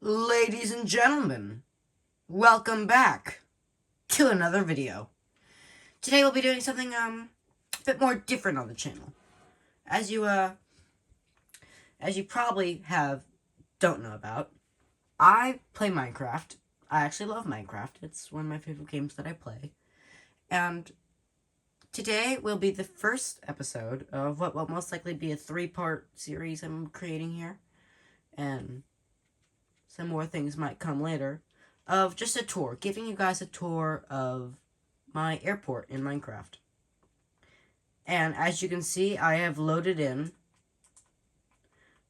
Ladies and gentlemen, welcome back to another video. Today we'll be doing something a bit more different on the channel. As you probably don't know about, I play Minecraft. I actually love Minecraft. It's one of my favorite games that I play. And today will be the first episode of what will most likely be a 3-part series I'm creating here. And some more things might come later, of just a tour, giving you guys a tour of my airport in Minecraft. And as you can see, I have loaded in.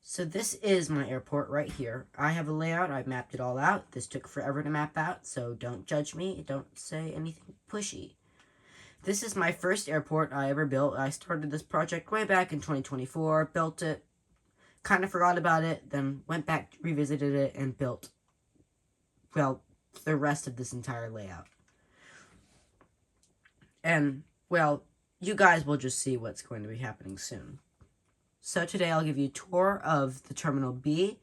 So this is my airport right here. I have a layout, I mapped it all out. This took forever to map out, so don't judge me, don't say anything pushy. This is my first airport I ever built. I started this project way back in 2024, built it, kind of forgot about it, then went back, revisited it, and built, well, the rest of this entire layout. And, well, you guys will just see what's going to be happening soon. So today I'll give you a tour of the Terminal B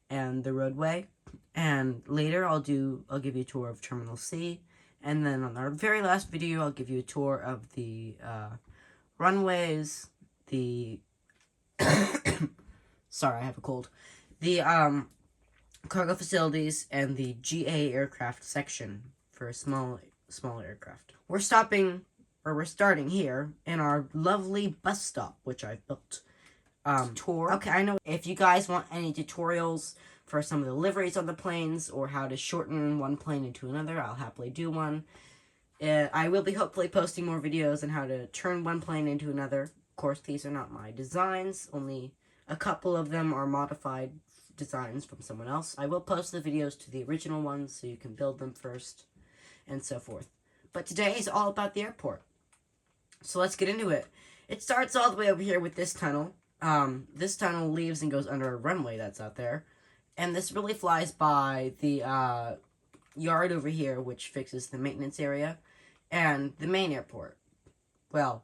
and the roadway, and later I'll give you a tour of Terminal C, and then on our very last video I'll give you a tour of the runways, the sorry, I have a cold. The cargo facilities and the GA aircraft section for small aircraft. We're starting here in our lovely bus stop, which I've built. Tour. Okay, I know if you guys want any tutorials for some of the liveries on the planes or how to shorten one plane into another, I'll happily do one. I will be hopefully posting more videos on how to turn one plane into another. Of course, these are not my designs, only a couple of them are modified designs from someone else. I will post the videos to the original ones so you can build them first, and so forth. But today is all about the airport. So let's get into it. It starts all the way over here with this tunnel. This tunnel leaves and goes under a runway that's out there. And this really flies by the yard over here, which fixes the maintenance area, and the main airport. Well,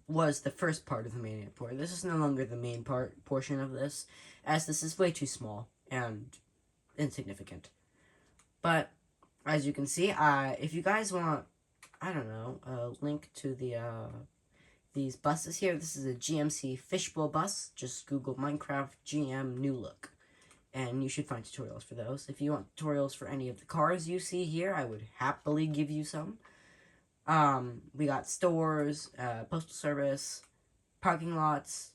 was the first part of the main airport. This is no longer the main portion of this, as this is way too small and insignificant. But as you can see, if you guys want, I don't know, a link to the these buses here, this is a GMC fishbowl bus. Just Google Minecraft GM new look, and you should find tutorials for those. If you want tutorials for any of the cars you see here, I would happily give you some. We got stores, postal service, parking lots,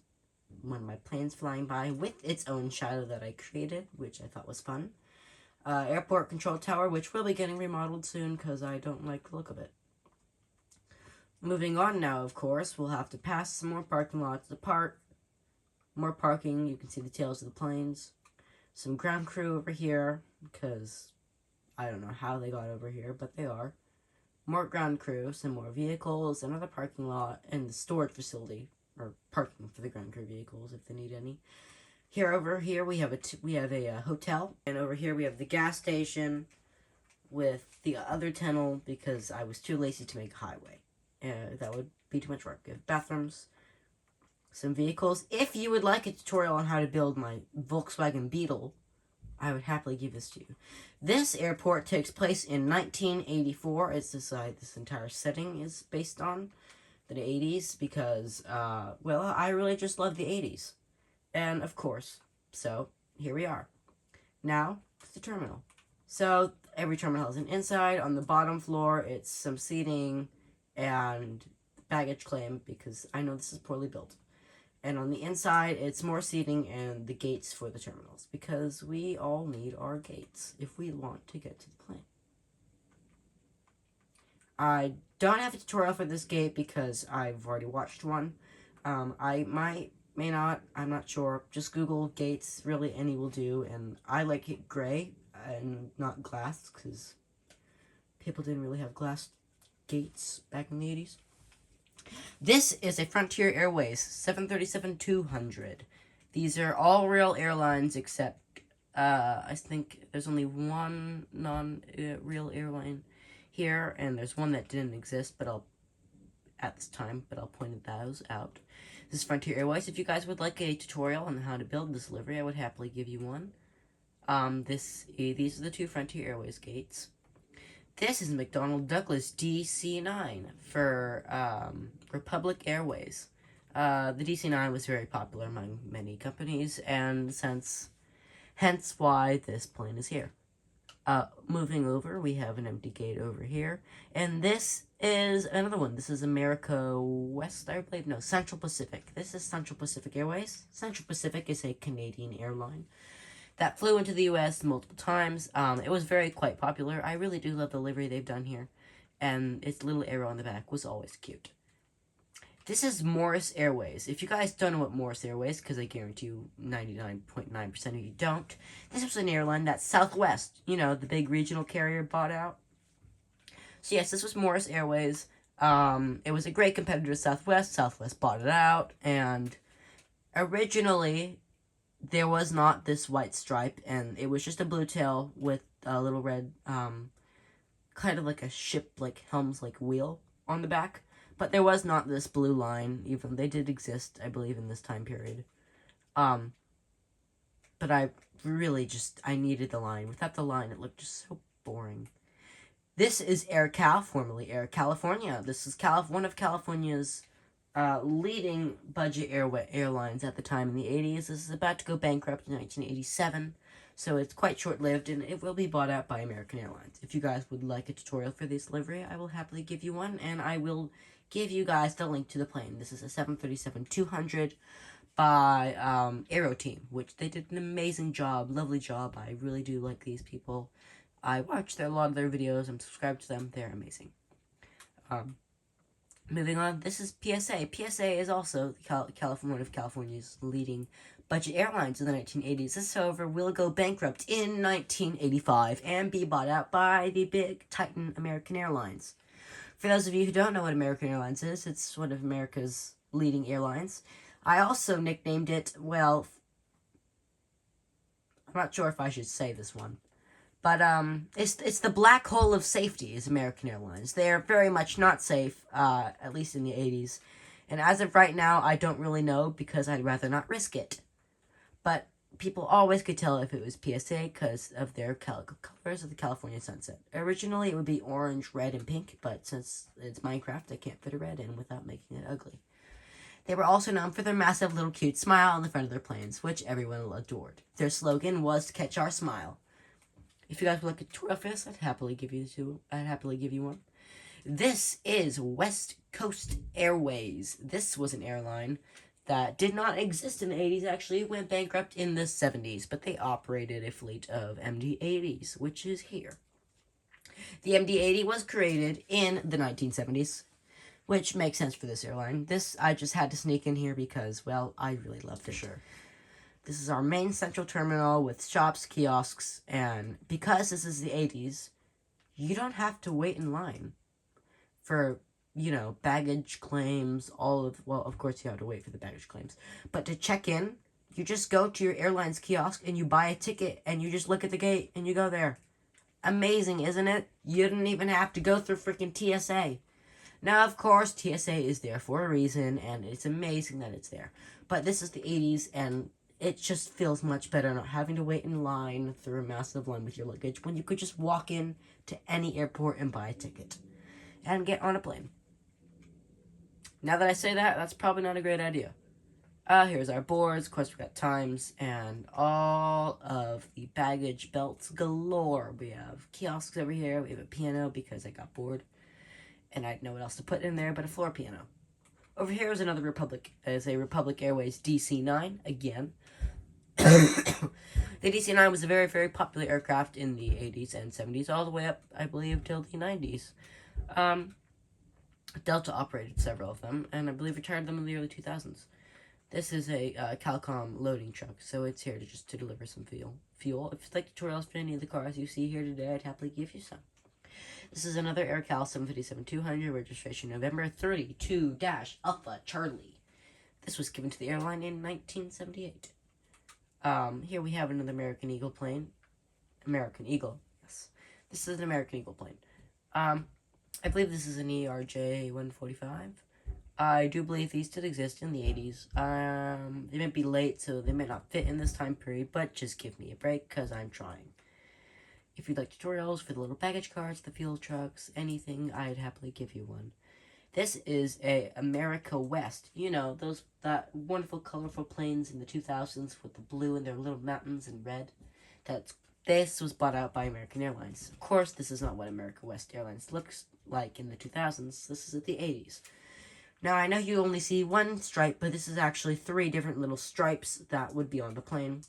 one of my planes flying by with its own shadow that I created, which I thought was fun. Airport control tower, which will be getting remodeled soon because I don't like the look of it. Moving on now, of course, we'll have to pass some more parking lots to park. More parking, you can see the tails of the planes. Some ground crew over here, because I don't know how they got over here, but they are. More ground crew, some more vehicles, another parking lot, and the storage facility, or parking for the ground crew vehicles if they need any. Over here we have a hotel, and over here we have the gas station with the other tunnel because I was too lazy to make a highway. That would be too much work. We have bathrooms, some vehicles. If you would like a tutorial on how to build my Volkswagen Beetle, I would happily give this to you. This airport takes place in 1984. It's this entire setting is based on the 80s because, well, I really just love the 80s. And, of course, so here we are. Now, the terminal. So, every terminal has an inside. On the bottom floor, it's some seating and baggage claim because I know this is poorly built. And on the inside, it's more seating and the gates for the terminals, because we all need our gates if we want to get to the plane. I don't have a tutorial for this gate because I've already watched one. I may not, I'm not sure. Just Google gates, really any will do, and I like it gray and not glass, because people didn't really have glass gates back in the 80s. This is a Frontier Airways 737-200. These are all real airlines except, I think there's only one non-real airline here, and there's one that didn't exist, at this time, but I'll point those out. This is Frontier Airways. If you guys would like a tutorial on how to build this livery, I would happily give you one. These are the two Frontier Airways gates. This is McDonnell Douglas DC-9 for Republic Airways. The DC-9 was very popular among many companies, and hence why this plane is here. Moving over, we have an empty gate over here, and this is another one. This is America West, I believe. No, Central Pacific. This is Central Pacific Airways. Central Pacific is a Canadian airline that flew into the U.S. multiple times. It was quite popular. I really do love the livery they've done here, and its little arrow on the back was always cute. This is Morris Airways. If you guys don't know what Morris Airways, because I guarantee you 99.9% of you don't, this was an airline that Southwest, the big regional carrier, bought out. So yes, this was Morris Airways. It was a great competitor to Southwest. Southwest bought it out, and originally there was not this white stripe, and it was just a blue tail with a little red, kind of like a ship, like helms, like wheel on the back. But there was not this blue line, even they did exist, I believe, in this time period. But I really I needed the line. Without the line, it looked just so boring. This is AirCal, formerly Air California. This is one of California's leading budget airlines at the time in the 80s. This is about to go bankrupt in 1987. So it's quite short-lived, and it will be bought out by American Airlines. If you guys would like a tutorial for this livery, I will happily give you one, and I will give you guys the link to the plane. This is a 737-200 by Aero Team, which they did an amazing job, lovely job. I really do like these people. I watch a lot of their videos. I'm subscribed to them. They're amazing. Moving on, this is PSA. PSA is also one of California's leading budget airlines in the 1980s. This, however, will go bankrupt in 1985 and be bought out by the big Titan American Airlines. For those of you who don't know what American Airlines is, it's one of America's leading airlines. I also nicknamed it, well, I'm not sure if I should say this one, but it's the black hole of safety is American Airlines. They're very much not safe, at least in the 80s. And as of right now, I don't really know because I'd rather not risk it. But people always could tell if it was PSA because of their colors of the California sunset. Originally, it would be orange, red, and pink, but since it's Minecraft, I can't fit a red in without making it ugly. They were also known for their massive little cute smile on the front of their planes, which everyone adored. Their slogan was to catch our smile. If you guys would like a tutorial for this, I'd happily give you one. This is West Coast Airways. This was an airline that did not exist in the 80s, actually. It went bankrupt in the 70s, but they operated a fleet of MD-80s, which is here. The MD-80 was created in the 1970s, which makes sense for this airline. This, I just had to sneak in here because, well, I really love it. Sure. This is our main central terminal with shops, kiosks, and because this is the 80s, you don't have to wait in line for, baggage claims, of course you have to wait for the baggage claims, but to check in, you just go to your airline's kiosk and you buy a ticket and you just look at the gate and you go there. Amazing, isn't it? You didn't even have to go through freaking TSA. Now, of course, TSA is there for a reason, and it's amazing that it's there. But this is the 80s, and it just feels much better not having to wait in line through a massive line with your luggage when you could just walk in to any airport and buy a ticket and get on a plane. Now that I say that, that's probably not a great idea. Here's our boards. Of course, we've got times and all of the baggage belts galore. We have kiosks over here. We have a piano because I got bored and I didn't know what else to put in there but a floor piano. Over here is another Republic Airways DC-9 again. The DC-9 was a very, very popular aircraft in the 80s and 70s, all the way up, I believe, till the 90s. Delta operated several of them, and I believe retired them in the early 2000s. This is a Calcom loading truck, so it's here to deliver some fuel. If you'd like tutorials for any of the cars you see here today, I'd happily give you some. This is another AirCal 757-200, registration November 32-Alpha Charlie. This was given to the airline in 1978. Here we have another American Eagle plane. American Eagle, yes. This is an American Eagle plane. I believe this is an ERJ-145. I do believe these did exist in the 80s. They might be late, so they might not fit in this time period, but just give me a break, because I'm trying. If you'd like tutorials for the little baggage carts, the fuel trucks, anything, I'd happily give you one. This is a America West. You know, that wonderful, colorful planes in the 2000s with the blue and their little mountains and red. This was bought out by American Airlines. Of course, this is not what America West Airlines looks like in the 2000s. This is at the 80s. Now, I know you only see one stripe, but this is actually 3 different little stripes that would be on the plane.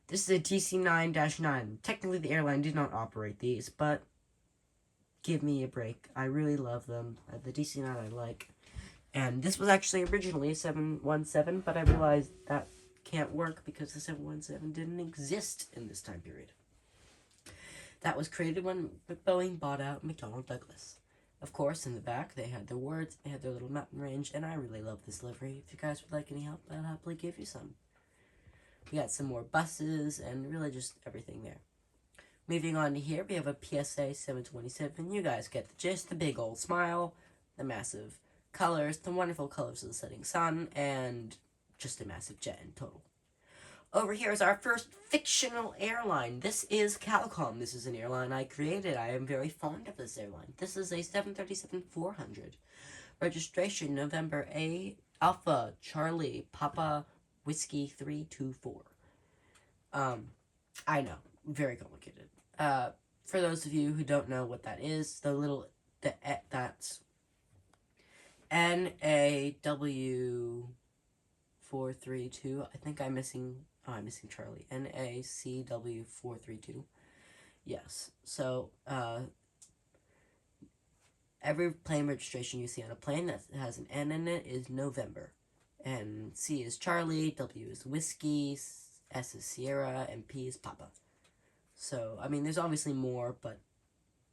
This is a DC-9-9. Technically, the airline did not operate these, but give me a break. I really love them. The DC-9 I like. And this was actually originally a 717, but I realized that can't work because the 717 didn't exist in this time period. That was created when Boeing bought out McDonnell Douglas. Of course, in the back, they had their words, they had their little mountain range, and I really love this livery. If you guys would like any help, I'll happily give you some. We got some more buses, and really just everything there. Moving on to here, we have a PSA 727. You guys get the gist, the big old smile, the massive colors, the wonderful colors of the setting sun, and just a massive jet in total. Over here is our first fictional airline. This is Calcom. This is an airline I created. I am very fond of this airline. This is a 737-400. Registration November A Alpha Charlie Papa Whiskey 324. I know, very complicated. For those of you who don't know what that is, that's NAW432. I think I'm missing Charlie. NACW432. Yes. So, every plane registration you see on a plane that has an N in it is November. And C is Charlie, W is Whiskey, S is Sierra, and P is Papa. So, I mean, there's obviously more, but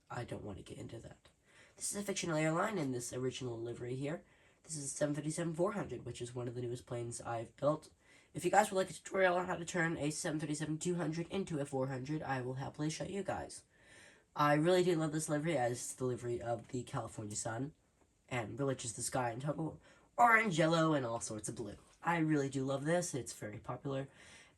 I don't want to get into that. This is a fictional airline in this original livery here. This is a 737-400, which is one of the newest planes I've built. If you guys would like a tutorial on how to turn a 737-200 into a 400, I will happily show you guys. I really do love this livery as the livery of the California sun, and really just the sky in total. Orange, yellow, and all sorts of blue. I really do love this. It's very popular,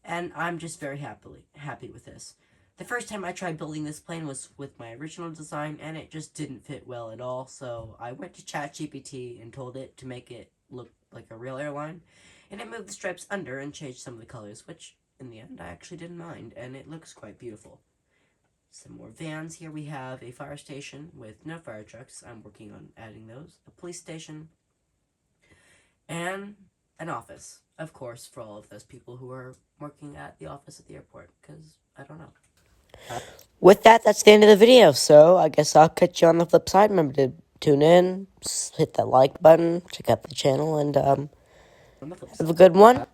and I'm just very happy with this. The first time I tried building this plane was with my original design, and it just didn't fit well at all, so I went to ChatGPT and told it to make it look like a real airline, and it moved the stripes under and changed some of the colors, which, in the end, I actually didn't mind, and it looks quite beautiful. Some more vans. Here we have a fire station with no fire trucks. I'm working on adding those. A police station. And an office, of course, for all of those people who are working at the office at the airport, because I don't know. With that, that's the end of the video, so I guess I'll catch you on the flip side. Remember to tune in, hit that like button, check out the channel, and have a good one.